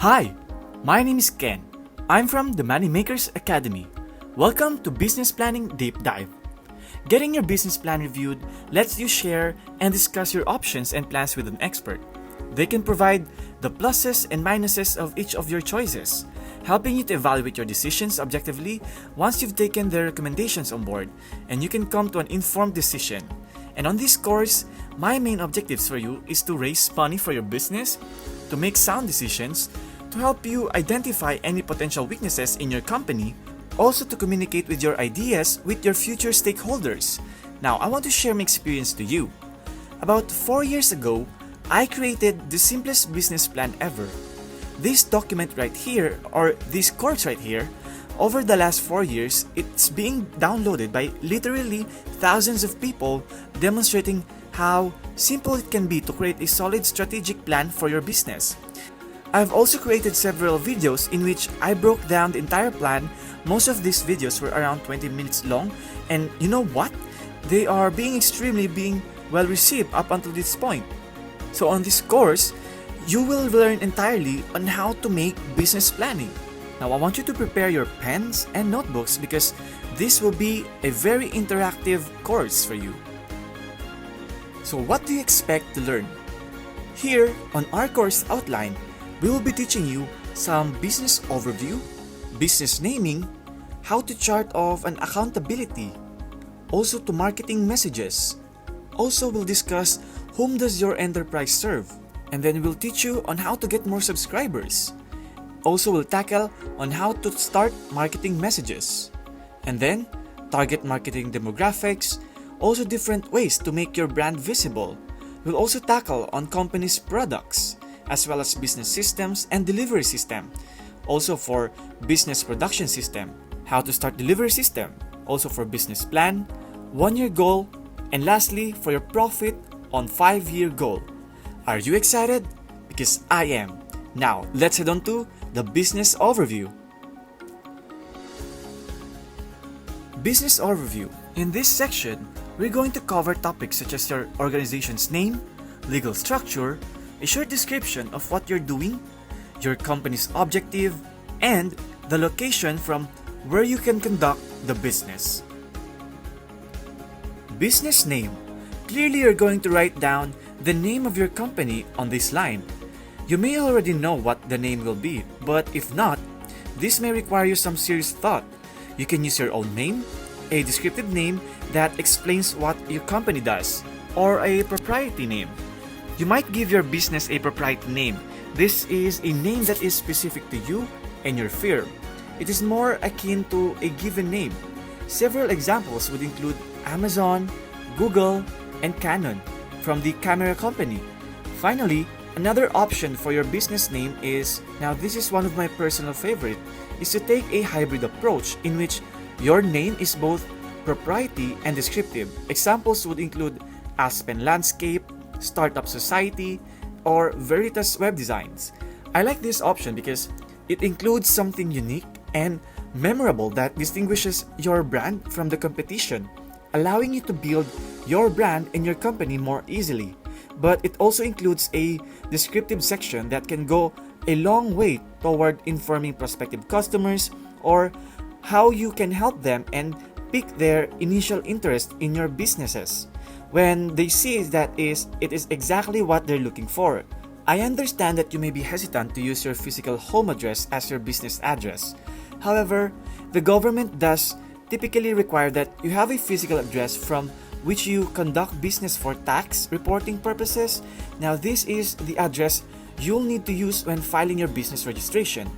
Hi, my name is Ken. I'm from the Moneymakers Academy. Welcome to Business Planning Deep Dive. Getting your business plan reviewed lets you share and discuss your options and plans with an expert. They can provide the pluses and minuses of each of your choices, helping you to evaluate your decisions objectively once you've taken their recommendations on board, and you can come to an informed decision. And on this course, my main objectives for you is to raise money for your business, to make sound decisions, to help you identify any potential weaknesses in your company, also to communicate with your ideas with your future stakeholders. Now, I want to share my experience to you. About 4 years ago, I created the simplest business plan ever. This document right here, or this course right here, over the last 4 years, it's being downloaded by literally thousands of people, demonstrating how simple it can be to create a solid strategic plan for your business. I've also created several videos in which I broke down the entire plan. Most of these videos were around 20 minutes long, and you know what? They are extremely well received up until this point. So on this course, you will learn entirely on how to make business planning. Now I want you to prepare your pens and notebooks because this will be a very interactive course for you. So what do you expect to learn? Here on our course outline, we will be teaching you some business overview, business naming, how to chart off an accountability, also to marketing messages. Also we'll discuss whom does your enterprise serve, and then we'll teach you on how to get more subscribers. Also we'll tackle on how to start marketing messages, and then target marketing demographics, also different ways to make your brand visible. We'll also tackle on companies' products, as well as business systems and delivery system. Also for business production system, how to start delivery system. Also for business plan, 1-year goal, and lastly for your profit on 5-year goal. Are you excited? Because I am. Now, let's head on to the business overview. Business overview. In this section, we're going to cover topics such as your organization's name, legal structure, a short description of what you're doing, your company's objective, and the location from where you can conduct the business. Business name. Clearly, you're going to write down the name of your company on this line. You may already know what the name will be, but if not, this may require you some serious thought. You can use your own name, a descriptive name that explains what your company does, or a proprietary name. You might give your business a proprietary name. This is a name that is specific to you and your firm. It is more akin to a given name. Several examples would include Amazon, Google, and Canon from the camera company. Finally, another option for your business name is, now this is one of my personal favorite, is to take a hybrid approach in which your name is both proprietary and descriptive. Examples would include Aspen Landscape, Startup Society, or Veritas Web Designs. I like this option because it includes something unique and memorable that distinguishes your brand from the competition, allowing you to build your brand and your company more easily. But it also includes a descriptive section that can go a long way toward informing prospective customers or how you can help them and pique their initial interest in your businesses when they see that it is exactly what they're looking for. I understand that you may be hesitant to use your physical home address as your business address. However, the government does typically require that you have a physical address from which you conduct business for tax reporting purposes. Now, this is the address you'll need to use when filing your business registration.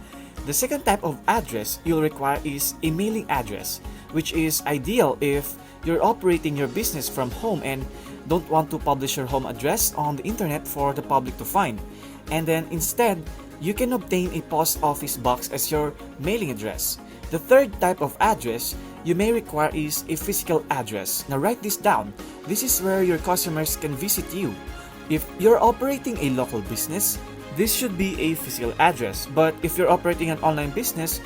The second type of address you'll require is a mailing address, which is ideal if you're operating your business from home and don't want to publish your home address on the internet for the public to find. And then instead, you can obtain a post office box as your mailing address. The third type of address you may require is a physical address. Now write this down. This is where your customers can visit you. If you're operating a local business, this should be a physical address. But if you're operating an online business,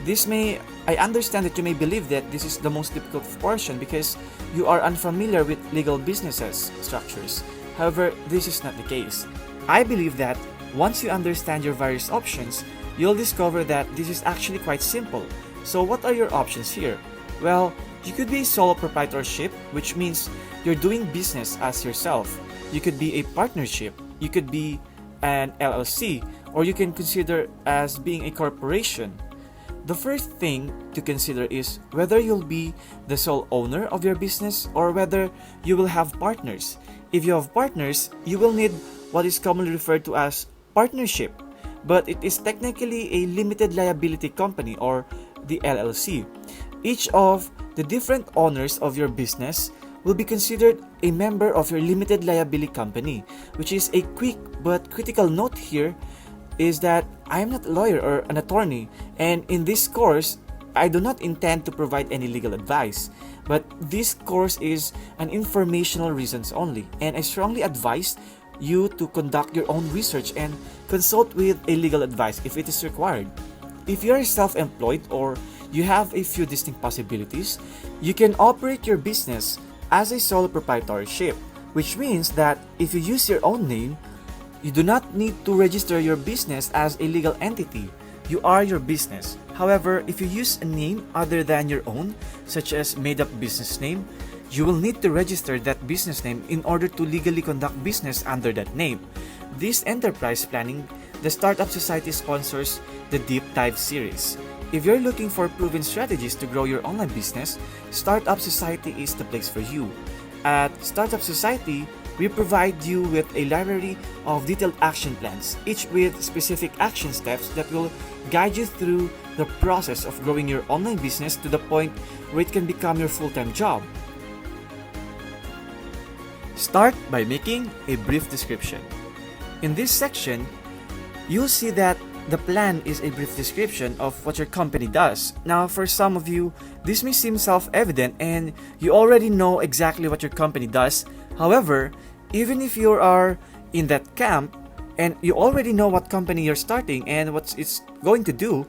I understand that you may believe that this is the most difficult portion because you are unfamiliar with legal businesses structures. However, this is not the case. I believe that Once you understand your various options, you'll discover that this is actually quite simple. So what are your options here? Well, you could be a solo proprietorship, which means you're doing business as yourself. You could be a partnership, you could be an LLC, or you can consider as being a corporation. The first thing to consider is whether you'll be the sole owner of your business or whether you will have partners. If you have partners, you will need what is commonly referred to as partnership, but it is technically a limited liability company or the LLC. Each of the different owners of your business will be considered a member of your limited liability company, which is a quick but critical note here is that I am not a lawyer or an attorney, and in this course, I do not intend to provide any legal advice, but this course is an informational reasons only, and I strongly advise you to conduct your own research and consult with a legal advice if it is required. If you are self-employed or you have a few distinct possibilities, you can operate your business as a sole proprietorship, which means that if you use your own name, you do not need to register your business as a legal entity. You are your business. However, if you use a name other than your own, such as made-up business name, you will need to register that business name in order to legally conduct business under that name. This enterprise planning, the Startup Society sponsors the Deep Dive series. If you're looking for proven strategies to grow your online business, Startup Society is the place for you. At Startup Society, we provide you with a library of detailed action plans, each with specific action steps that will guide you through the process of growing your online business to the point where it can become your full-time job. Start by making a brief description. In this section, you'll see that the plan is a brief description of what your company does. Now, for some of you, this may seem self-evident and you already know exactly what your company does. However, even if you are in that camp and you already know what company you're starting and what it's going to do,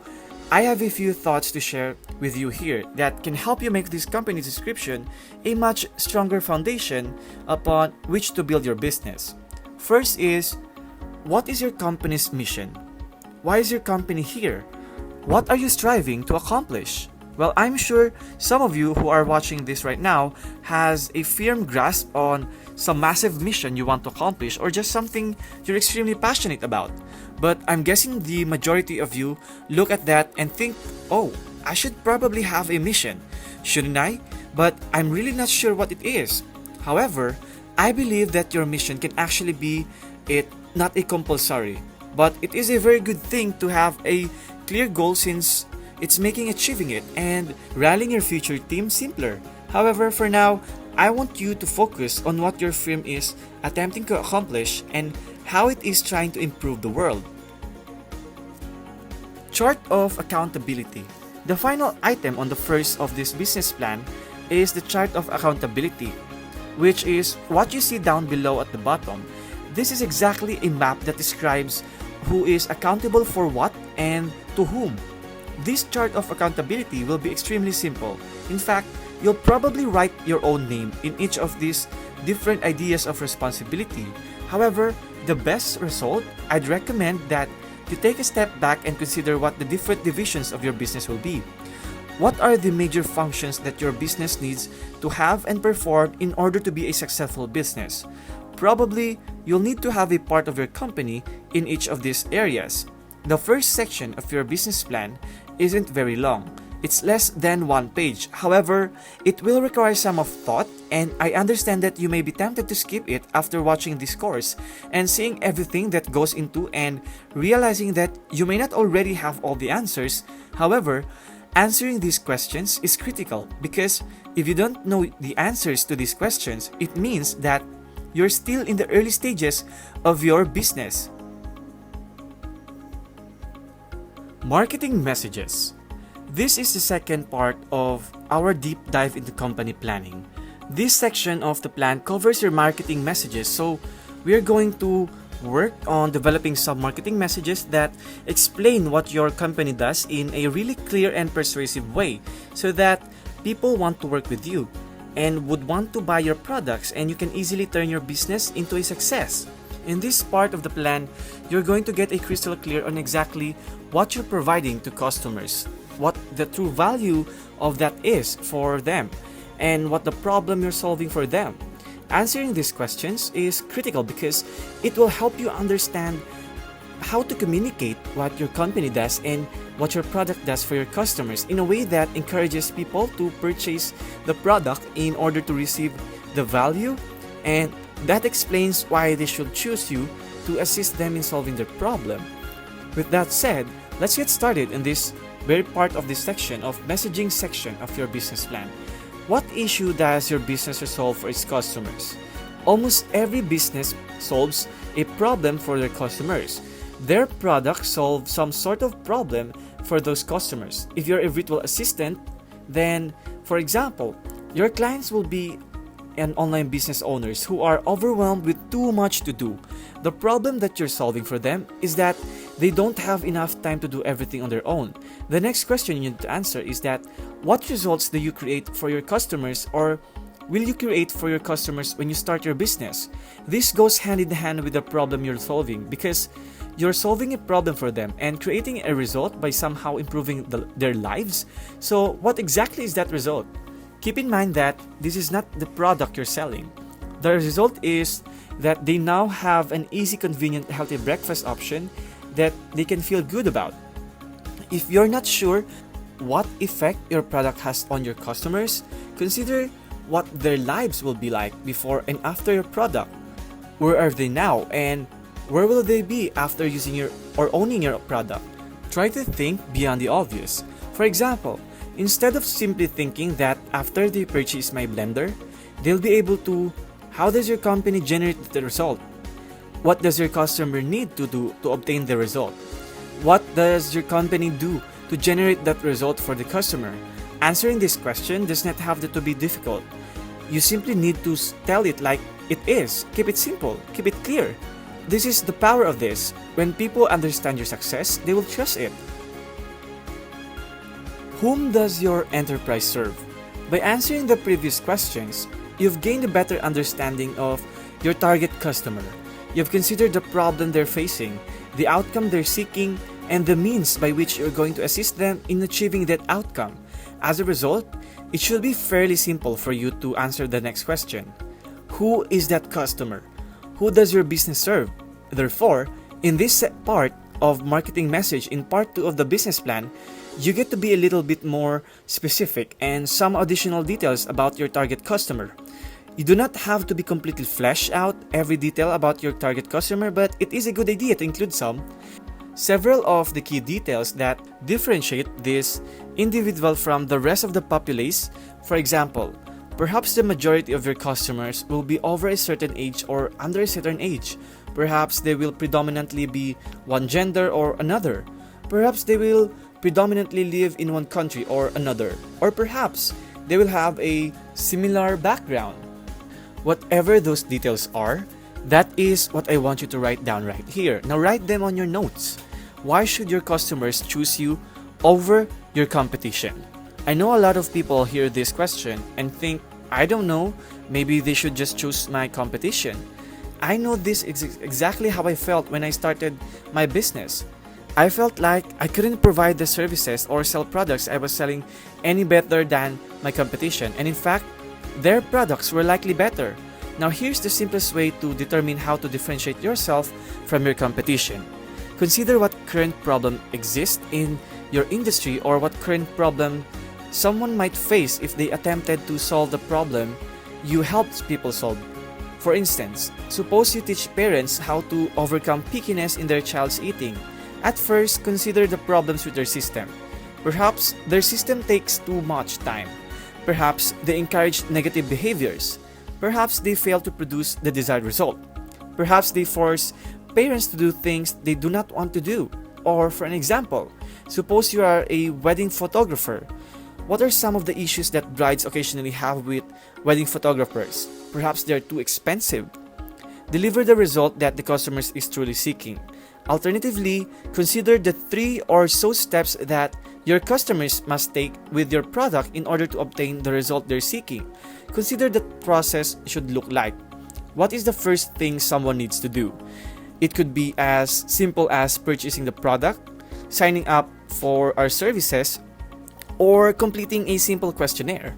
I have a few thoughts to share with you here that can help you make this company description a much stronger foundation upon which to build your business. First is, what is your company's mission? Why is your company here? What are you striving to accomplish? Well, I'm sure some of you who are watching this right now has a firm grasp on some massive mission you want to accomplish or just something you're extremely passionate about. But I'm guessing the majority of you look at that and think, oh, I should probably have a mission, shouldn't I? But I'm really not sure what it is. However, I believe that your mission can actually be not a compulsory, but it is a very good thing to have a clear goal since it's making achieving it and rallying your future team simpler. However, for now, I want you to focus on what your firm is attempting to accomplish and how it is trying to improve the world. Chart of accountability. The final item on the first of this business plan is the chart of accountability, which is what you see down below at the bottom. This is exactly a map that describes who is accountable for what and to whom. This chart of accountability will be extremely simple. In fact, you'll probably write your own name in each of these different ideas of responsibility. However, the best result, I'd recommend that you take a step back and consider what the different divisions of your business will be. What are the major functions that your business needs to have and perform in order to be a successful business? Probably, you'll need to have a part of your company in each of these areas. The first section of your business plan isn't very long. It's less than one page. However, it will require some of thought, and I understand that you may be tempted to skip it after watching this course and seeing everything that goes into and realizing that you may not already have all the answers. However, answering these questions is critical because if you don't know the answers to these questions, it means that you're still in the early stages of your business. Marketing messages. This is the second part of our deep dive into company planning. This section of the plan covers your marketing messages, so we are going to work on developing some marketing messages that explain what your company does in a really clear and persuasive way so that people want to work with you and would want to buy your products and you can easily turn your business into a success. In this part of the plan, you're going to get a crystal clear on exactly what you're providing to customers, what the true value of that is for them, and what the problem you're solving for them. Answering these questions is critical because it will help you understand how to communicate what your company does and what your product does for your customers in a way that encourages people to purchase the product in order to receive the value, and that explains why they should choose you to assist them in solving their problem. With that said, let's get started in this very part of this section of messaging section of your business plan. What issue does your business resolve for its customers? Almost every business solves a problem for their customers. Their product solves some sort of problem for those customers. If you're a virtual assistant, then, for example, your clients will be and online business owners who are overwhelmed with too much to do. The problem that you're solving for them is that they don't have enough time to do everything on their own. The next question you need to answer is that what results do you create for your customers, or will you create for your customers when you start your business? This goes hand in hand with the problem you're solving because you're solving a problem for them and creating a result by somehow improving their lives. So what exactly is that result? Keep in mind that this is not the product you're selling. The result is that they now have an easy, convenient, healthy breakfast option that they can feel good about. If you're not sure what effect your product has on your customers, consider what their lives will be like before and after your product. Where are they now, and where will they be after using your or owning your product? Try to think beyond the obvious. For example, instead of simply thinking that after they purchase my blender, they'll be able to, how does your company generate the result? What does your customer need to do to obtain the result? What does your company do to generate that result for the customer? Answering this question does not have to be difficult. You simply need to tell it like it is. Keep it simple. Keep it clear. This is the power of this. When people understand your success, they will trust it. Whom does your enterprise serve? By answering the previous questions, you've gained a better understanding of your target customer. You've considered the problem they're facing, the outcome they're seeking, and the means by which you're going to assist them in achieving that outcome. As a result, it should be fairly simple for you to answer the next question. Who is that customer? Who does your business serve? Therefore, in this part of marketing message in part 2 of the business plan, you get to be a little bit more specific and some additional details about your target customer. You do not have to be completely flesh out every detail about your target customer, but it is a good idea to include some. Several of the key details that differentiate this individual from the rest of the populace. For example, perhaps the majority of your customers will be over a certain age or under a certain age. Perhaps they will predominantly be one gender or another. Perhaps they will predominantly live in one country or another. Or perhaps they will have a similar background. Whatever those details are, that is what I want you to write down right here. Now write them on your notes. Why should your customers choose you over your competition? I know a lot of people hear this question and think, I don't know, maybe they should just choose my competition. I know this is exactly how I felt when I started my business. I felt like I couldn't provide the services or sell products I was selling any better than my competition, and in fact, their products were likely better. Now here's the simplest way to determine how to differentiate yourself from your competition. Consider what current problem exists in your industry or what current problem someone might face if they attempted to solve the problem you helped people solve. For instance, suppose you teach parents how to overcome pickiness in their child's eating. At first, consider the problems with their system. Perhaps their system takes too much time. Perhaps they encourage negative behaviors. Perhaps they fail to produce the desired result. Perhaps they force parents to do things they do not want to do. Or for an example, suppose you are a wedding photographer. What are some of the issues that brides occasionally have with wedding photographers? Perhaps they are too expensive. Deliver the result that the customer is truly seeking. Alternatively, consider the 3 or so steps that your customers must take with your product in order to obtain the result they're seeking. Consider the process should look like. what is the first thing someone needs to do? It could be as simple as purchasing the product, signing up for our services, or completing a simple questionnaire.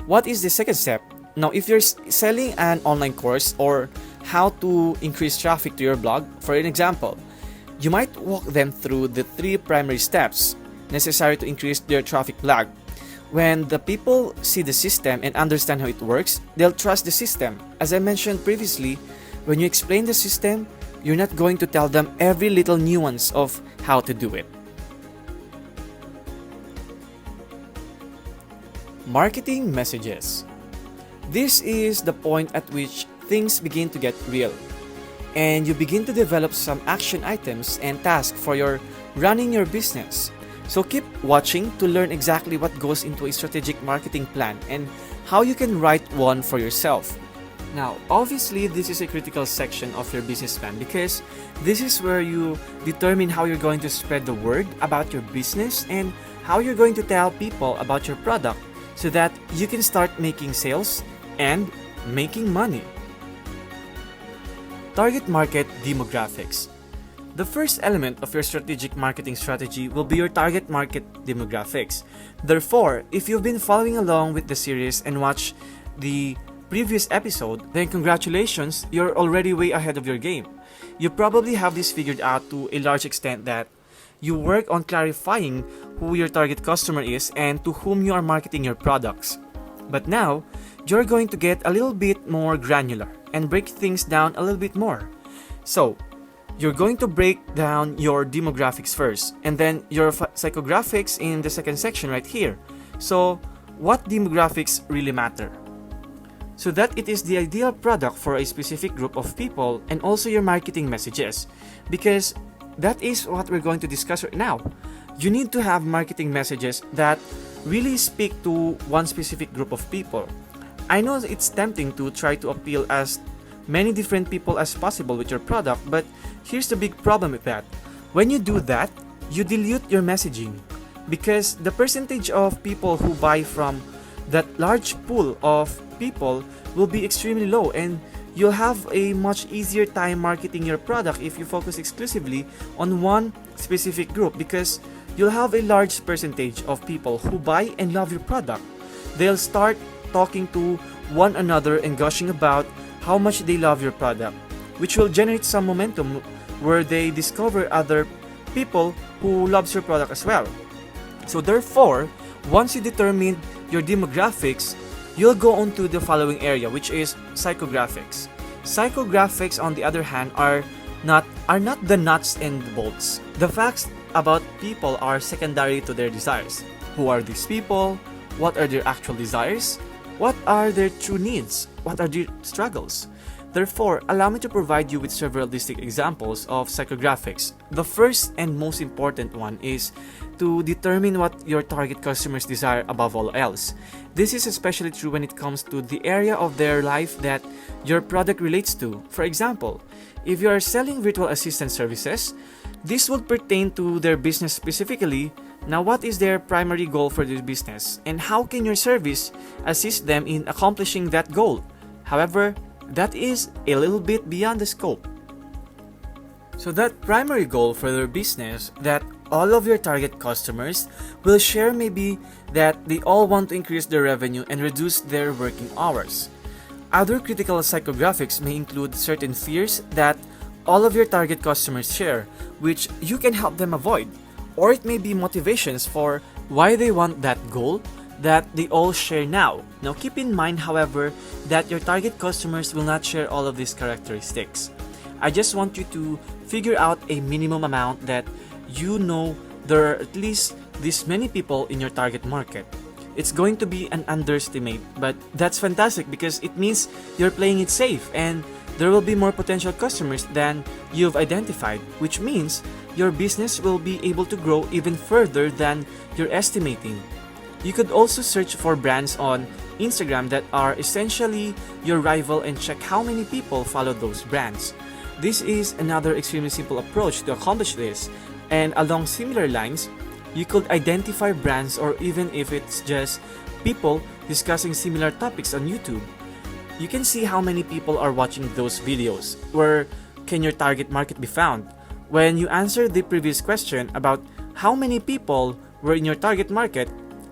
What is the second step? Now, if you're selling an online course or how to increase traffic to your blog, for an example, you might walk them through the 3 primary steps necessary to increase their traffic blog. When the people see the system and understand how it works, they'll trust the system. As I mentioned previously, when you explain the system, you're not going to tell them every little nuance of how to do it. Marketing messages. This is the point at which things begin to get real, and you begin to develop some action items and tasks for your running your business. So keep watching to learn exactly what goes into a strategic marketing plan and how you can write one for yourself. Now, obviously, this is a critical section of your business plan because this is where you determine how you're going to spread the word about your business and how you're going to tell people about your product so that you can start making sales and making money. Target market demographics. The first element of your strategic marketing strategy will be your target market demographics. Therefore, if you've been following along with the series and watched the previous episode, then congratulations, you're already way ahead of your game. You probably have this figured out to a large extent that you work on clarifying who your target customer is and to whom you are marketing your products. But now, you're going to get a little bit more granular and break things down a little bit more. So, you're going to break down your demographics first and then your psychographics in the second section right here. So, what demographics really matter? So that it is the ideal product for a specific group of people and also your marketing messages. Because that is what we're going to discuss right now. You need to have marketing messages that really speak to one specific group of people. I know it's tempting to try to appeal as many different people as possible with your product, but here's the big problem with that. When you do that, you dilute your messaging because the percentage of people who buy from that large pool of people will be extremely low, and you'll have a much easier time marketing your product if you focus exclusively on one specific group because you'll have a large percentage of people who buy and love your product. They'll start talking to one another and gushing about how much they love your product, which will generate some momentum where they discover other people who loves your product as well. So therefore, once you determine your demographics, you'll go on to the following area, which is psychographics. Psychographics, on the other hand, are not the nuts and bolts. The facts about people are secondary to their desires. Who are these people? What are their actual desires? What are their true needs? What are their struggles? Therefore, allow me to provide you with several distinct examples of psychographics. The first and most important one is to determine what your target customers desire above all else. This is especially true when it comes to the area of their life that your product relates to. For example, if you are selling virtual assistant services, this would pertain to their business specifically. Now, what is their primary goal for their business, and how can your service assist them in accomplishing that goal? However, that is a little bit beyond the scope. So that primary goal for their business that all of your target customers will share may be that they all want to increase their revenue and reduce their working hours. Other critical psychographics may include certain fears that all of your target customers share, which you can help them avoid. Or it may be motivations for why they want that goal that they all share now. Now keep in mind, however, that your target customers will not share all of these characteristics. I just want you to figure out a minimum amount that you know there are at least this many people in your target market. It's going to be an underestimate, but that's fantastic because it means you're playing it safe and there will be more potential customers than you've identified, which means your business will be able to grow even further than you're estimating. You could also search for brands on Instagram that are essentially your rival and check how many people follow those brands. This is another extremely simple approach to accomplish this, and along similar lines, you could identify brands, or even if it's just people discussing similar topics on YouTube. you can see how many people are watching those videos. Where can your target market be found? When you answer the previous question about how many people were in your target market,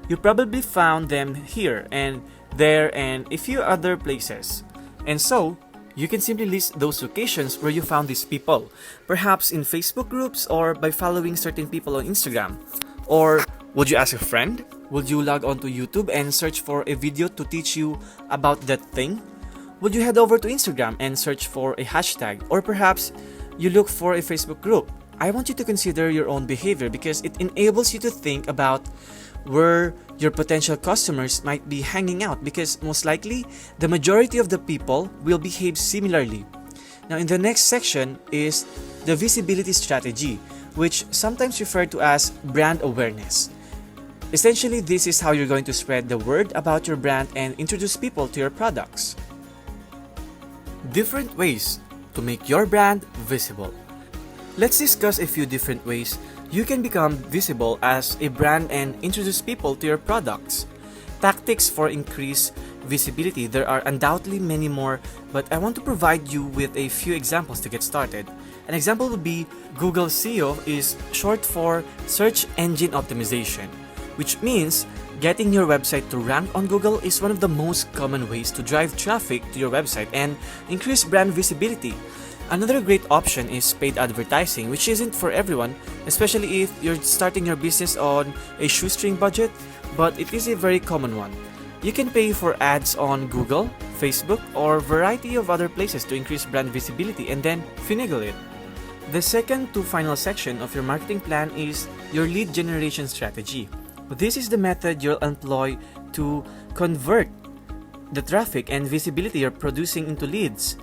you probably found them here and there and a few other places. And so, you can simply list those locations where you found these people, perhaps in Facebook groups or by following certain people on Instagram. Or would you ask a friend? Would you log on to YouTube and search for a video to teach you about that thing? Would you head over to Instagram and search for a hashtag? Or perhaps you look for a Facebook group? I want you to consider your own behavior because it enables you to think about where your potential customers might be hanging out, because most likely the majority of the people will behave similarly. Now, in the next section is the visibility strategy, which sometimes referred to as brand awareness. Essentially, this is how you're going to spread the word about your brand and introduce people to your products. Different ways to make your brand visible. Let's discuss a few different ways you can become visible as a brand and introduce people to your products. Tactics for increased visibility. There are undoubtedly many more, but I want to provide you with a few examples to get started. An example would be Google SEO is short for Search Engine Optimization, which means getting your website to rank on Google is one of the most common ways to drive traffic to your website and increase brand visibility. Another great option is paid advertising, which isn't for everyone, especially if you're starting your business on a shoestring budget, but it is a very common one. You can pay for ads on Google, Facebook, or a variety of other places to increase brand visibility and then finagle it. The second to final section of your marketing plan is your lead generation strategy. This is the method you'll employ to convert the traffic and visibility you're producing into leads.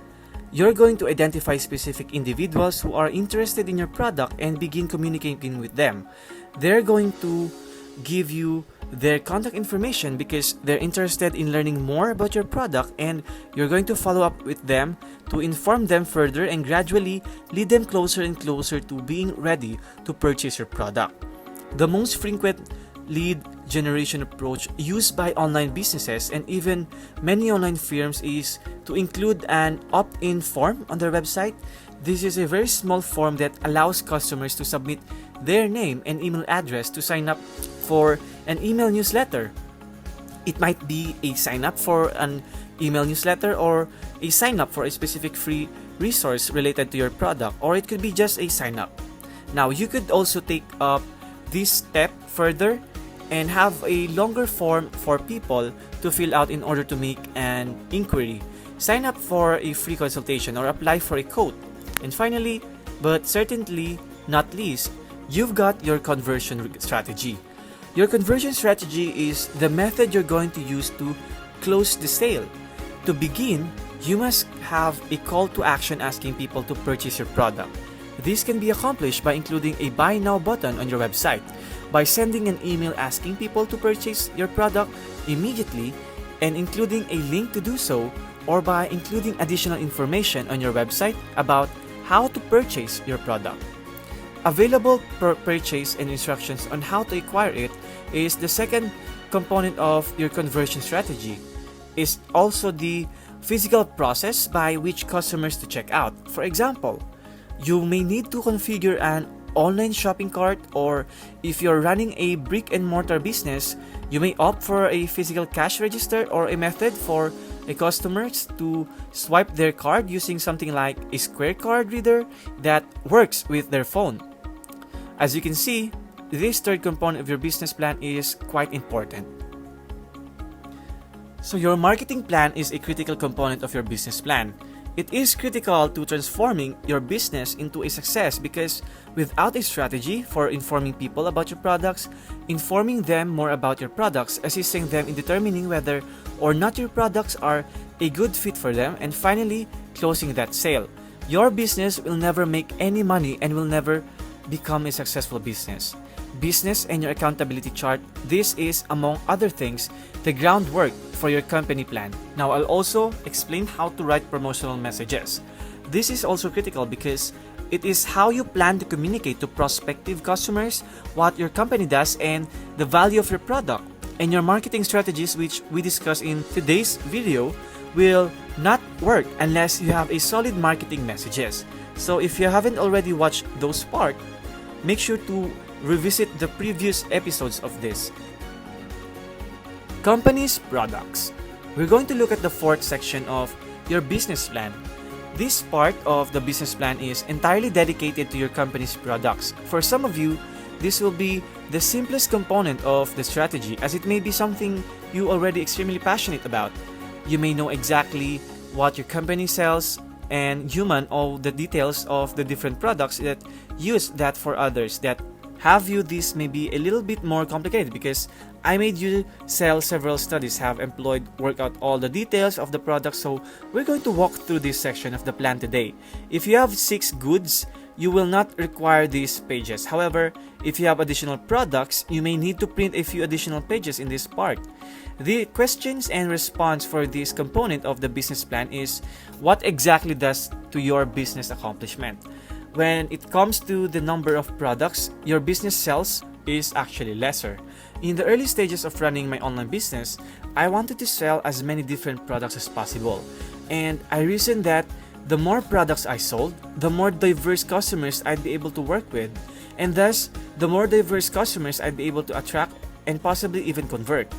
You're going to identify specific individuals who are interested in your product and begin communicating with them. They're going to give you their contact information because they're interested in learning more about your product, and you're going to follow up with them to inform them further and gradually lead them closer and closer to being ready to purchase your product. The most frequent lead generation approach used by online businesses and even many online firms is to include an opt-in form on their website. This is a very small form that allows customers to submit their name and email address to sign up for an email newsletter. It might be a sign up for an email newsletter or a sign up for a specific free resource related to your product, or it could be just a sign up. Now, you could also take up this step further and have a longer form for people to fill out in order to make an inquiry, sign up for a free consultation, or apply for a quote. And finally, but certainly not least, you've got your conversion strategy. Your conversion strategy is the method you're going to use to close the sale. To begin, you must have a call to action asking people to purchase your product. This can be accomplished by including a buy now button on your website, by sending an email asking people to purchase your product immediately and including a link to do so, or by including additional information on your website about how to purchase your product. Available purchase and instructions on how to acquire it is the second component of your conversion strategy. It's also the physical process by which customers to check out. For example, you may need to configure an online shopping cart, or if you're running a brick and mortar business, you may opt for a physical cash register or a method for a customers to swipe their card using something like a Square card reader that works with their phone. As you can see, this third component of your business plan is quite important. So your marketing plan is a critical component of your business plan. It is critical to transforming your business into a success because without a strategy for informing people about your products, informing them more about your products, assisting them in determining whether or not your products are a good fit for them, and finally, closing that sale, your business will never make any money and will never become a successful business. Business and your accountability chart, this is, among other things, the groundwork for your company plan. Now, I'll also explain how to write promotional messages. This is also critical because it is how you plan to communicate to prospective customers what your company does and the value of your product. And your marketing strategies, which we discussed in today's video, will not work unless you have a solid marketing messages. So if you haven't already watched those parts, make sure to revisit the previous episodes of this. Company's products. We're going to look at the fourth section of your business plan. This part of the business plan is entirely dedicated to your company's products. For some of you, this will be the simplest component of the strategy, as it may be something you already extremely passionate about. You may know exactly what your company sells and all the details of the different products that use that for others that have you. This may be a little bit more complicated because I made you sell several studies, have employed, work out all the details of the product. So we're going to walk through this section of the plan today. If you have 6 goods, you will not require these pages. However, if you have additional products, you may need to print a few additional pages in this part. The questions and response for this component of the business plan is what exactly does to your business accomplishment. When it comes to the number of products your business sells is actually lesser. In the early stages of running my online business, I wanted to sell as many different products as possible. And I reasoned that the more products I sold, the more diverse customers I'd be able to work with. And thus, the more diverse customers I'd be able to attract and possibly even convert.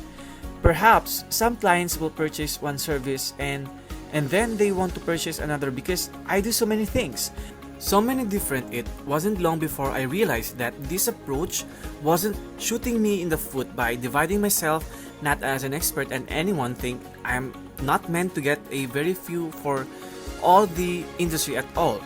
Perhaps some clients will purchase one service and then they want to purchase another because I do so many things. So many different. It wasn't long before I realized that this approach wasn't shooting me in the foot by dividing myself not as an expert and anyone thing. I'm not meant to get a very few for all the industry at all.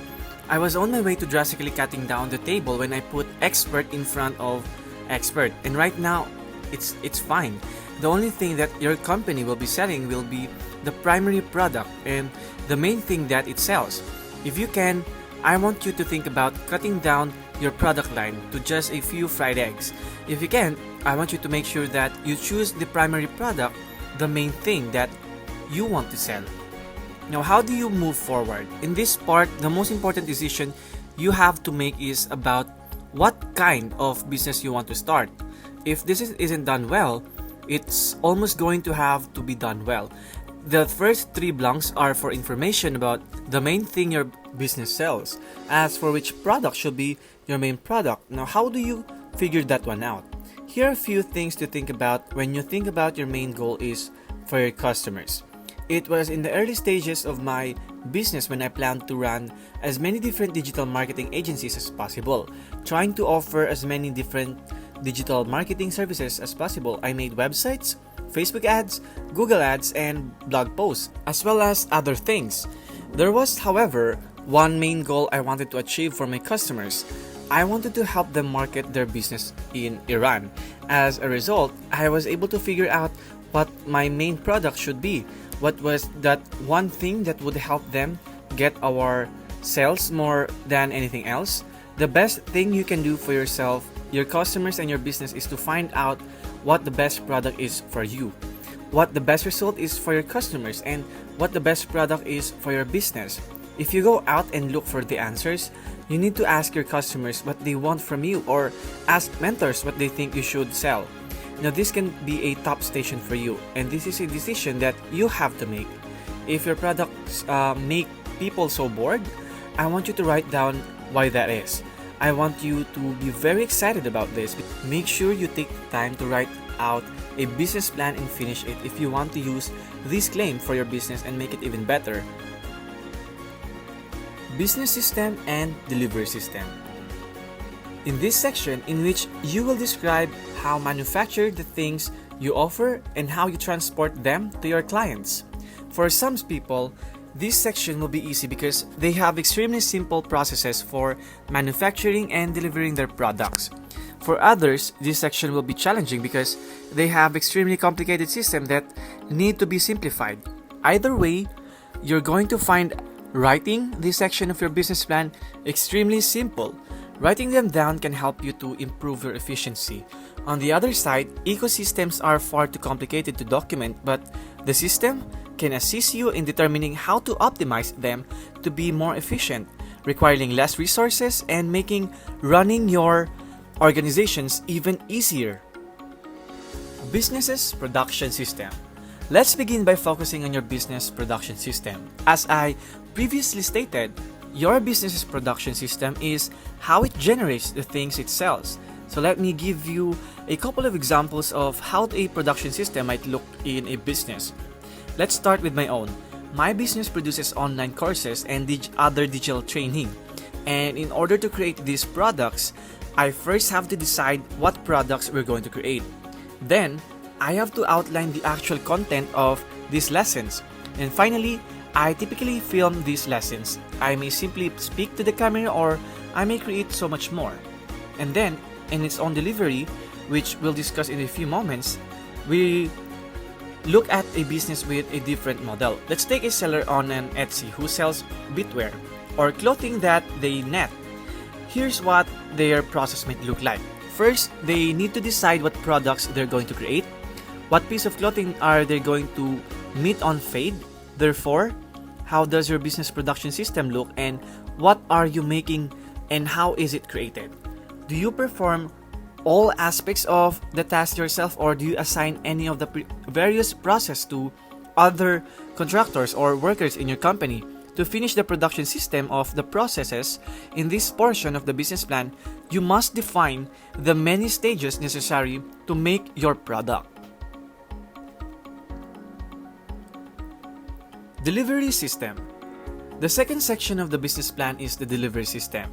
I was on my way to drastically cutting down the table when I put expert in front of expert, and right now it's fine. The only thing that your company will be selling will be the primary product and the main thing that it sells. If you can, I want you to think about cutting down your product line to just a few fried eggs. If you can, I want you to make sure that you choose the primary product, the main thing that you want to sell. Now, how do you move forward? In this part, the most important decision you have to make is about what kind of business you want to start. If this isn't done well, it's almost going to have to be done well. The first 3 blanks are for information about the main thing your business sells, as for which product should be your main product. Now, how do you figure that one out? Here are a few things to think about when you think about your main goal is for your customers. It was in the early stages of my business when I planned to run as many different digital marketing agencies as possible, trying to offer as many different digital marketing services as possible. I made websites, Facebook ads, Google ads, and blog posts, as well as other things. There was, however, one main goal I wanted to achieve for my customers. I wanted to help them market their business in Iran. As a result, I was able to figure out what my main product should be. What was that one thing that would help them get our sales more than anything else? The best thing you can do for yourself, your customers, and your business is to find out what the best product is for you, what the best result is for your customers, and what the best product is for your business. If you go out and look for the answers, you need to ask your customers what they want from you, or ask mentors what they think you should sell. Now, this can be a top station for you, and this is a decision that you have to make. If your products make people so bored, I want you to write down why that is. I want you to be very excited about this. Make sure you take the time to write out a business plan and finish it if you want to use this claim for your business and make it even better. Business system and delivery system. In this section, in which you will describe how manufacture the things you offer and how you transport them to your clients. For some people, this section will be easy because they have extremely simple processes for manufacturing and delivering their products. For others, this section will be challenging because they have extremely complicated systems that need to be simplified. Either way, you're going to find writing this section of your business plan extremely simple. Writing them down can help you to improve your efficiency. On the other side, ecosystems are far too complicated to document, but the system can assist you in determining how to optimize them to be more efficient, requiring less resources and making running your organizations even easier. Business's production system. Let's begin by focusing on your business production system. As I previously stated, your business's production system is how it generates the things it sells. So let me give you a couple of examples of how a production system might look in a business. Let's start with my own. My business produces online courses and other digital training. And in order to create these products, I first have to decide what products we're going to create. Then, I have to outline the actual content of these lessons. And finally, I typically film these lessons. I may simply speak to the camera or I may create so much more. And then, in its own delivery, which we'll discuss in a few moments, we look at a business with a different model. Let's take a seller on an Etsy who sells beadwear or clothing that they net. Here's what their process might look like. First, they need to decide what products they're going to create. What piece of clothing are they going to meet on fade? Therefore, how does your business production system look and what are you making and how is it created? Do you perform all aspects of the task yourself or do you assign any of the various process to other contractors or workers in your company? To finish the production system of the processes in this portion of the business plan, you must define the many stages necessary to make your product. Delivery system. The second section of the business plan is the delivery system.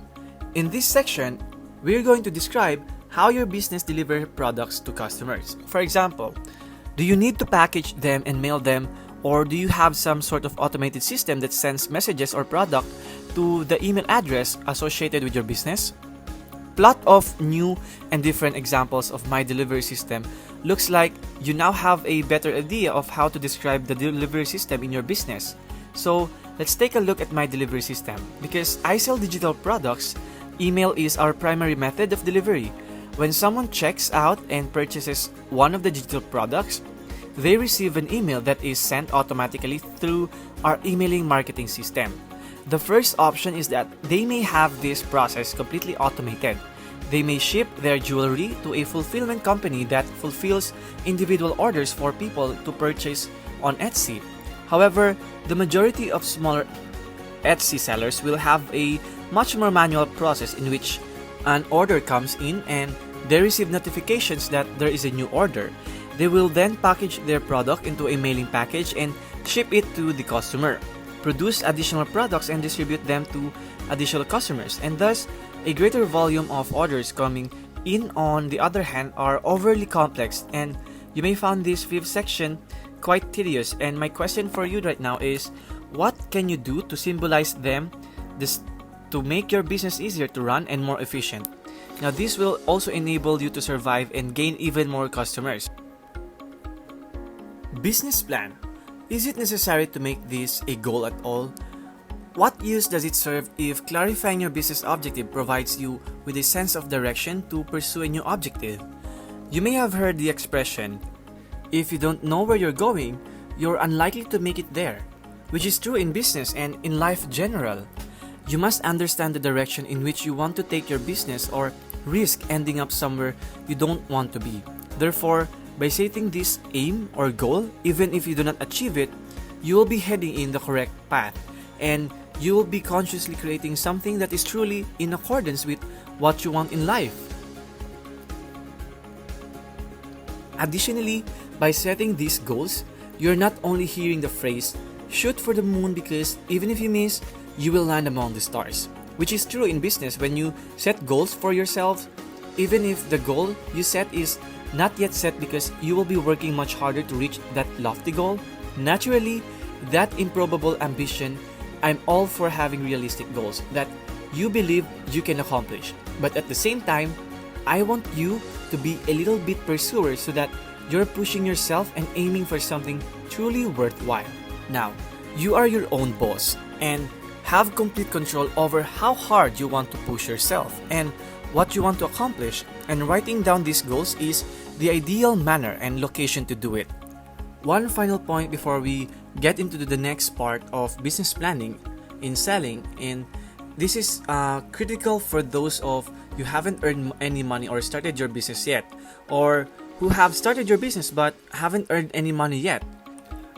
In this section, we're going to describe how your business delivers products to customers. For example, do you need to package them and mail them, or do you have some sort of automated system that sends messages or product to the email address associated with your business? Plot of new and different examples of my delivery system looks like you now have a better idea of how to describe the delivery system in your business. So let's take a look at my delivery system. Because I sell digital products, email is our primary method of delivery. When someone checks out and purchases one of the digital products, they receive an email that is sent automatically through our emailing marketing system. The first option is that they may have this process completely automated. They may ship their jewelry to a fulfillment company that fulfills individual orders for people to purchase on Etsy. However, the majority of smaller Etsy sellers will have a much more manual process in which an order comes in and they receive notifications that there is a new order. They will then package their product into a mailing package and ship it to the customer, produce additional products and distribute them to additional customers, and thus a greater volume of orders coming in. On the other hand, are overly complex, and you may find this fifth section quite tedious. And my question for you right now is, what can you do to symbolize them to make your business easier to run and more efficient? Now, this will also enable you to survive and gain even more customers. Business plan. Is it necessary to make this a goal at all? What use does it serve if clarifying your business objective provides you with a sense of direction to pursue a new objective? You may have heard the expression, if you don't know where you're going, you're unlikely to make it there, which is true in business and in life general. You must understand the direction in which you want to take your business or risk ending up somewhere you don't want to be. Therefore, by setting this aim or goal, even if you do not achieve it, you will be heading in the correct path and you will be consciously creating something that is truly in accordance with what you want in life. Additionally, by setting these goals, you're not only hearing the phrase, shoot for the moon, because even if you miss, you will land among the stars, which is true in business. When you set goals for yourself, even if the goal you set is not yet set because you will be working much harder to reach that lofty goal, naturally, that improbable ambition, I'm all for having realistic goals that you believe you can accomplish. But at the same time, I want you to be a little bit pursuer so that you're pushing yourself and aiming for something truly worthwhile. Now, you are your own boss and have complete control over how hard you want to push yourself and what you want to accomplish, and writing down these goals is the ideal manner and location to do it. One final point before we get into the next part of business planning in selling, and this is critical for those of you haven't earned any money or started your business yet, or who have started your business but haven't earned any money yet.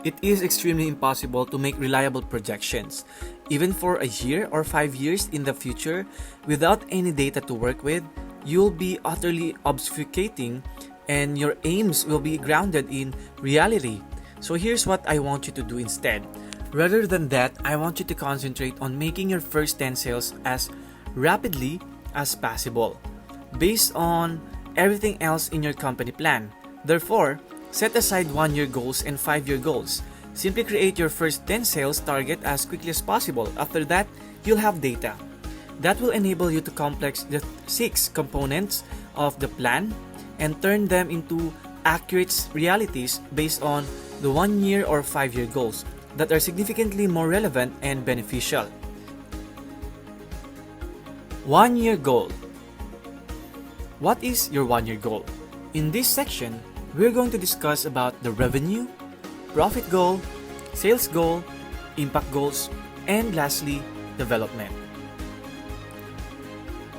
It is extremely impossible to make reliable projections, even for a year or 5 years in the future. Without any data to work with, you'll be utterly obfuscating and your aims will be grounded in reality. So here's what I want you to do instead. Rather than that, I want you to concentrate on making your first 10 sales as rapidly as possible, based on everything else in your company plan. Therefore, set aside 1-year goals and 5-year goals. Simply create your first 10 sales target as quickly as possible. After that, you'll have data. That will enable you to complex the 6 components of the plan and turn them into accurate realities based on the 1-year or 5-year goals that are significantly more relevant and beneficial. 1-year goal. What is your 1-year goal? In this section, we're going to discuss about the revenue, profit goal, sales goal, impact goals, and lastly, development.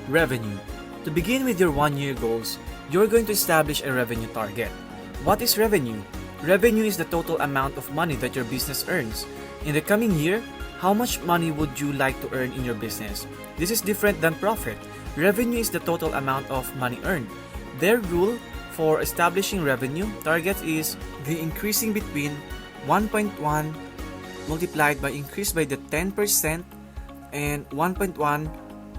Revenue. To begin with your 1-year goals, you're going to establish a revenue target. What is revenue? Revenue is the total amount of money that your business earns. In the coming year, how much money would you like to earn in your business? This is different than profit. Revenue is the total amount of money earned. Their rule for establishing revenue targets is the increasing between 1.1 multiplied by increase by the 10% and 1.1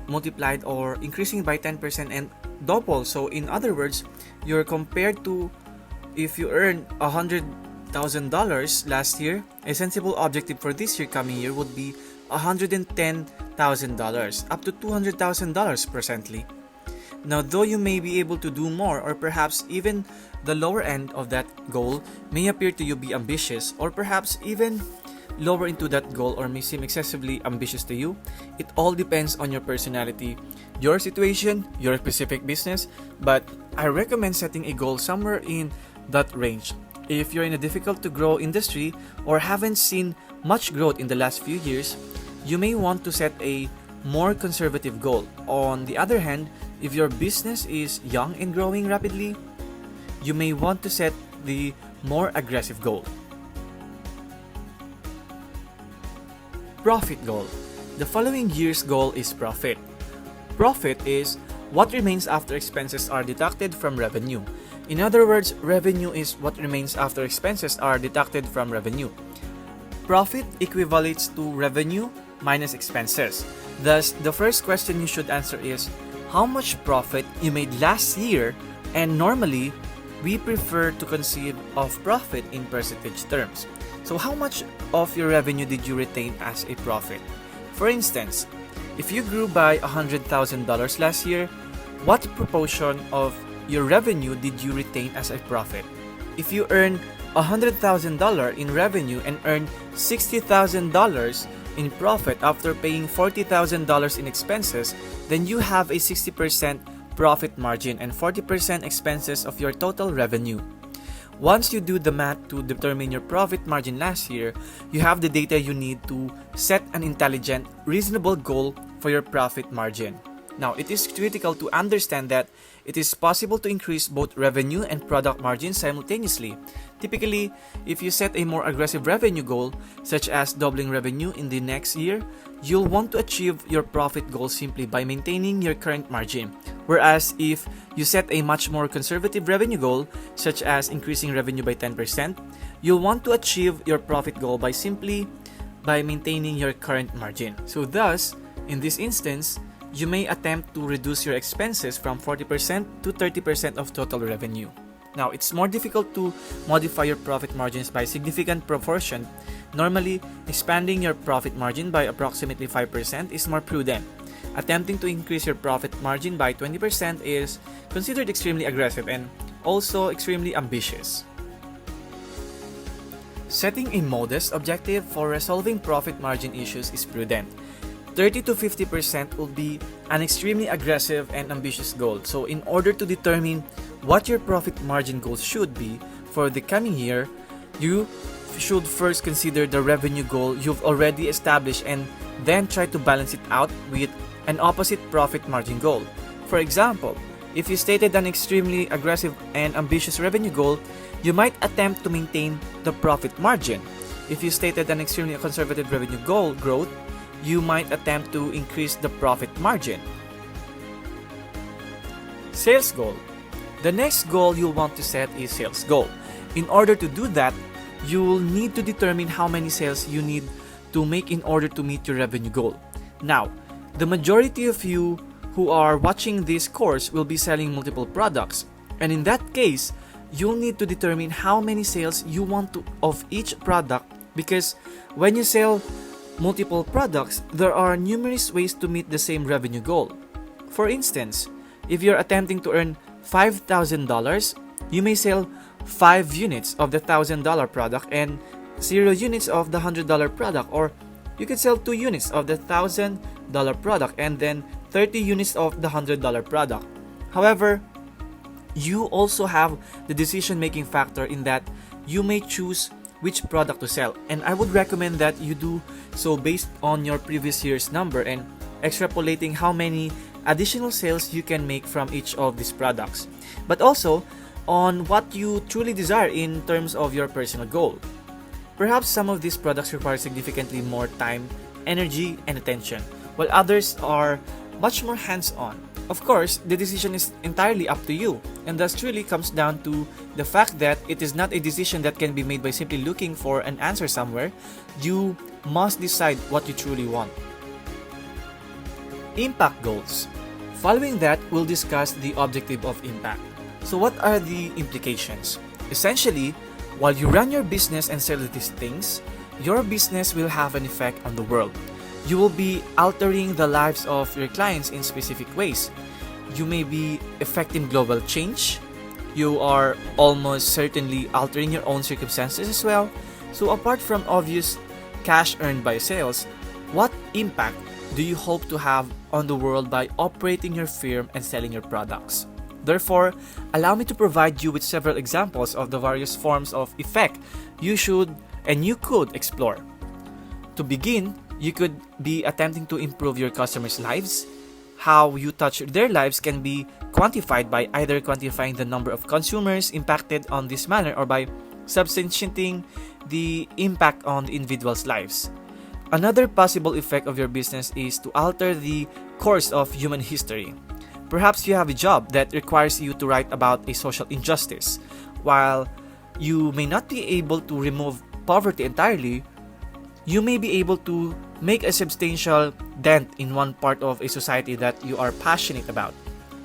multiplied or increasing by 10% and double. So in other words, you're compared to if you earn $100,000 last year, a sensible objective for this year coming year would be $110,000 up to $200,000 presently. Now, though you may be able to do more or perhaps even the lower end of that goal may appear to you be ambitious or perhaps even lower into that goal or may seem excessively ambitious to you, it all depends on your personality, your situation, your specific business, but I recommend setting a goal somewhere in that range. If you're in a difficult to grow industry or haven't seen much growth in the last few years, you may want to set a more conservative goal. On the other hand, if your business is young and growing rapidly, you may want to set the more aggressive goal. Profit goal. The following year's goal is profit. Profit is what remains after expenses are deducted from revenue. In other words, revenue is what remains after expenses are deducted from revenue. Profit equivalates to revenue minus expenses. Thus, the first question you should answer is how much profit you made last year, and normally, we prefer to conceive of profit in percentage terms. So how much of your revenue did you retain as a profit? For instance, if you grew by $100,000 last year, what proportion of your revenue did you retain as a profit? If you earn $100,000 in revenue and earn $60,000 in profit after paying $40,000 in expenses, then you have a 60% profit margin and 40% expenses of your total revenue. Once you do the math to determine your profit margin last year, you have the data you need to set an intelligent, reasonable goal for your profit margin. Now, it is critical to understand that it is possible to increase both revenue and product margins simultaneously. Typically, if you set a more aggressive revenue goal, such as doubling revenue in the next year, you'll want to achieve your profit goal simply by maintaining your current margin. Whereas if you set a much more conservative revenue goal, such as increasing revenue by 10%, you'll want to achieve your profit goal by simply maintaining your current margin. So thus, in this instance, you may attempt to reduce your expenses from 40% to 30% of total revenue. Now, it's more difficult to modify your profit margins by significant proportion. Normally, expanding your profit margin by approximately 5% is more prudent. Attempting to increase your profit margin by 20% is considered extremely aggressive and also extremely ambitious. Setting a modest objective for resolving profit margin issues is prudent. 30 to 50% will be an extremely aggressive and ambitious goal. So in order to determine what your profit margin goals should be for the coming year, you should first consider the revenue goal you've already established and then try to balance it out with an opposite profit margin goal. For example, if you stated an extremely aggressive and ambitious revenue goal, you might attempt to maintain the profit margin. If you stated an extremely conservative revenue goal growth, you might attempt to increase the profit margin. Sales goal. The next goal you'll want to set is sales goal. In order to do that, you'll need to determine how many sales you need to make in order to meet your revenue goal. Now, the majority of you who are watching this course will be selling multiple products, and in that case, you'll need to determine how many sales you want to of each product, because when you sell multiple products, there are numerous ways to meet the same revenue goal. For instance, if you're attempting to earn $5,000, you may sell 5 units of the $1,000 product and 0 units of the $100 product, or you could sell 2 units of the $1,000 product and then 30 units of the $100 product. However, you also have the decision-making factor in that you may choose which product to sell, and I would recommend that you do so based on your previous year's number and extrapolating how many additional sales you can make from each of these products, but also on what you truly desire in terms of your personal goal. Perhaps some of these products require significantly more time, energy, and attention, while others are much more hands-on. Of course, the decision is entirely up to you, and thus truly comes down to the fact that it is not a decision that can be made by simply looking for an answer somewhere. You must decide what you truly want. Impact goals. Following that, we'll discuss the objective of impact. So what are the implications? Essentially, while you run your business and sell these things, your business will have an effect on the world. You will be altering the lives of your clients in specific ways. You may be affecting global change. You are almost certainly altering your own circumstances as well. So apart from obvious cash earned by sales, what impact do you hope to have on the world by operating your firm and selling your products? Therefore, allow me to provide you with several examples of the various forms of effect you should and you could explore. To begin, you could be attempting to improve your customers' lives. How you touch their lives can be quantified by either quantifying the number of consumers impacted on this manner or by substantiating the impact on the individual's lives. Another possible effect of your business is to alter the course of human history. Perhaps you have a job that requires you to write about a social injustice. While you may not be able to remove poverty entirely, you may be able to make a substantial dent in one part of a society that you are passionate about.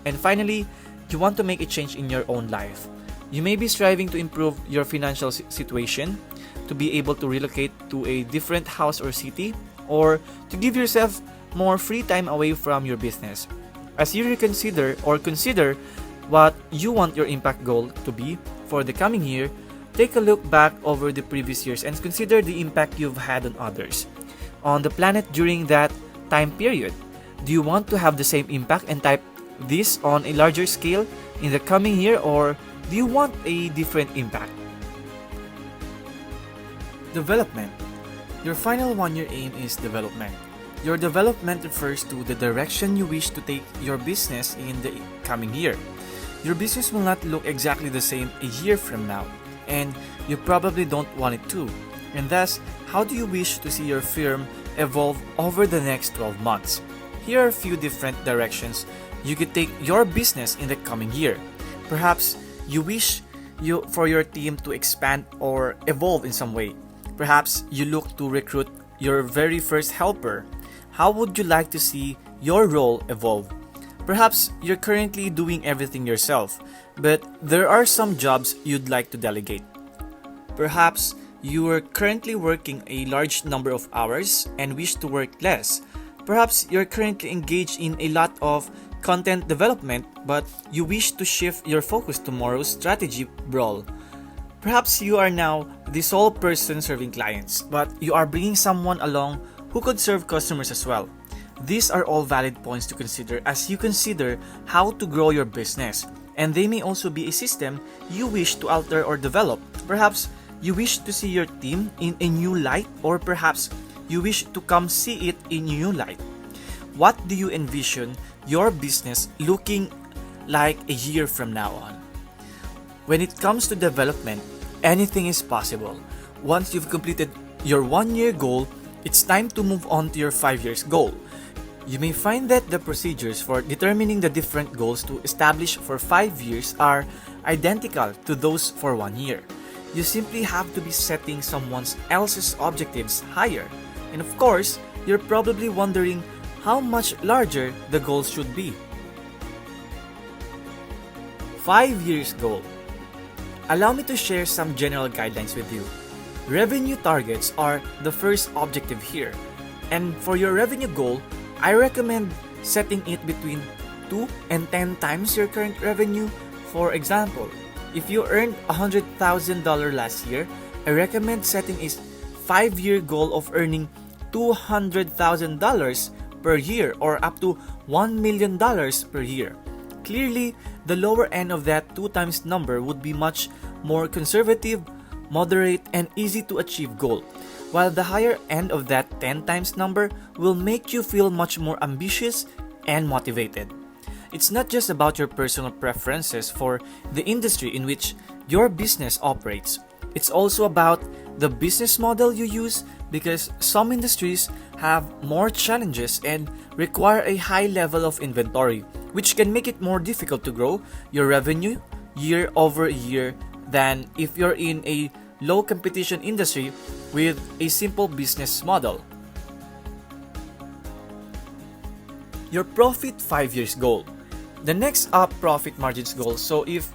And finally, you want to make a change in your own life. You may be striving to improve your financial situation, to be able to relocate to a different house or city, or to give yourself more free time away from your business. As you consider what you want your impact goal to be for the coming year, take a look back over the previous years and consider the impact you've had on others, on the planet during that time period. Do you want to have the same impact and type this on a larger scale in the coming year, or do you want a different impact? Development. Your final one-year aim is development. Your development refers to the direction you wish to take your business in the coming year. Your business will not look exactly the same a year from now, and you probably don't want it to. And thus, how do you wish to see your firm evolve over the next 12 months? Here are a few different directions you could take your business in the coming year. Perhaps you wish for your team to expand or evolve in some way. Perhaps you look to recruit your very first helper. How would you like to see your role evolve? Perhaps you're currently doing everything yourself, but there are some jobs you'd like to delegate. Perhaps you are currently working a large number of hours and wish to work less. Perhaps you're currently engaged in a lot of content development, but you wish to shift your focus to more strategy role. Perhaps you are now the sole person serving clients, but you are bringing someone along who could serve customers as well. These are all valid points to consider as you consider how to grow your business, and they may also be a system you wish to alter or develop. Perhaps you wish to see your team in a new light, or perhaps you wish to come see it in a new light. What do you envision your business looking like a year from now on? When it comes to development, anything is possible. Once you've completed your 1 year goal, it's time to move on to your 5 years goal. You may find that the procedures for determining the different goals to establish for 5 years are identical to those for 1 year. You simply have to be setting someone else's objectives higher. And of course, you're probably wondering how much larger the goals should be. 5 years goal. Allow me to share some general guidelines with you. Revenue targets are the first objective here. And for your revenue goal, I recommend setting it between 2 and 10 times your current revenue. For example, if you earned $100,000 last year, I recommend setting a 5-year goal of earning $200,000 per year or up to $1 million per year. Clearly, the lower end of that 2 times number would be much more conservative, moderate, and easy to achieve goal, while the higher end of that 10 times number will make you feel much more ambitious and motivated. It's not just about your personal preferences for the industry in which your business operates. It's also about the business model you use, because some industries have more challenges and require a high level of inventory, which can make it more difficult to grow your revenue year over year than if you're in a low competition industry with a simple business model. Your profit 5 years goal. The next up, profit margins goal. So if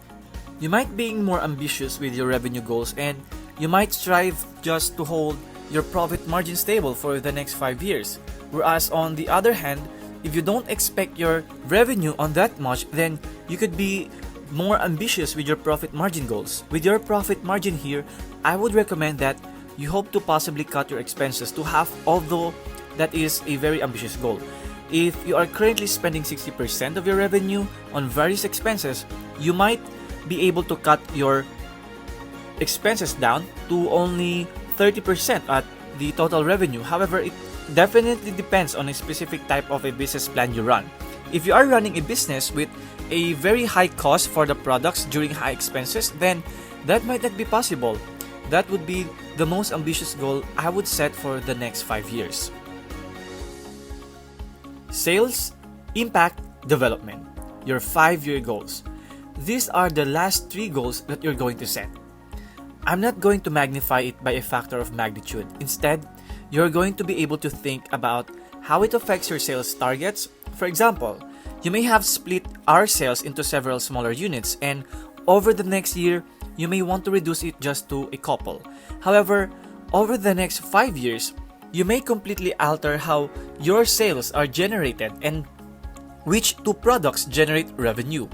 you might being more ambitious with your revenue goals, and you might strive just to hold your profit margin stable for the next 5 years. Whereas on the other hand, if you don't expect your revenue on that much, then you could be more ambitious with your profit margin goals. With your profit margin here, I would recommend that you hope to possibly cut your expenses to half, although that is a very ambitious goal. If you are currently spending 60% of your revenue on various expenses, you might be able to cut your expenses down to only 30% at the total revenue. However, it definitely depends on a specific type of a business plan you run. If you are running a business with a very high cost for the products during high expenses, then that might not be possible. That would be the most ambitious goal I would set for the next 5 years. Sales, impact, development. Your 5-year goals. These are the last 3 goals that you're going to set. I'm not going to magnify it by a factor of magnitude. Instead, you're going to be able to think about how it affects your sales targets. For example, you may have split our sales into several smaller units, and over the next year, you may want to reduce it just to a couple. However, over the next 5 years, you may completely alter how your sales are generated and which 2 products generate revenue.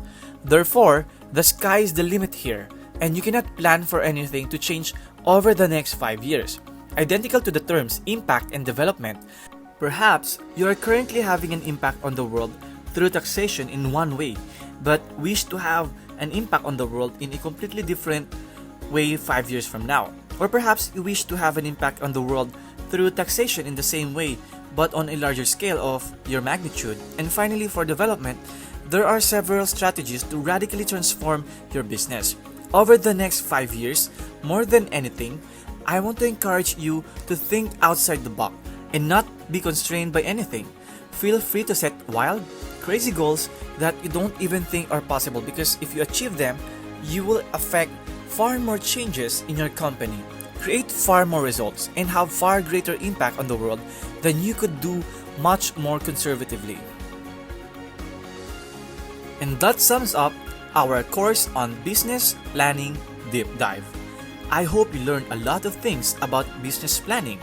Therefore, the sky is the limit here, and you cannot plan for anything to change over the next 5 years. Identical to the terms impact and development, perhaps you are currently having an impact on the world through taxation in one way, but wish to have an impact on the world in a completely different way 5 years from now. Or perhaps you wish to have an impact on the world through taxation in the same way, but on a larger scale of your magnitude. And finally, for development, there are several strategies to radically transform your business. Over the next 5 years, more than anything, I want to encourage you to think outside the box and not be constrained by anything. Feel free to set wild, crazy goals that you don't even think are possible, because if you achieve them, you will affect far more changes in your company, create far more results, and have far greater impact on the world than you could do much more conservatively. And that sums up our course on Business Planning Deep Dive. I hope you learned a lot of things about business planning,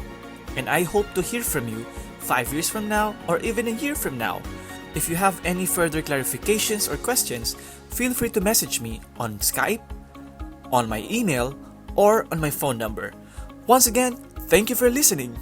and I hope to hear from you 5 years from now or even a year from now. If you have any further clarifications or questions, feel free to message me on Skype, on my email, or on my phone number. Once again, thank you for listening.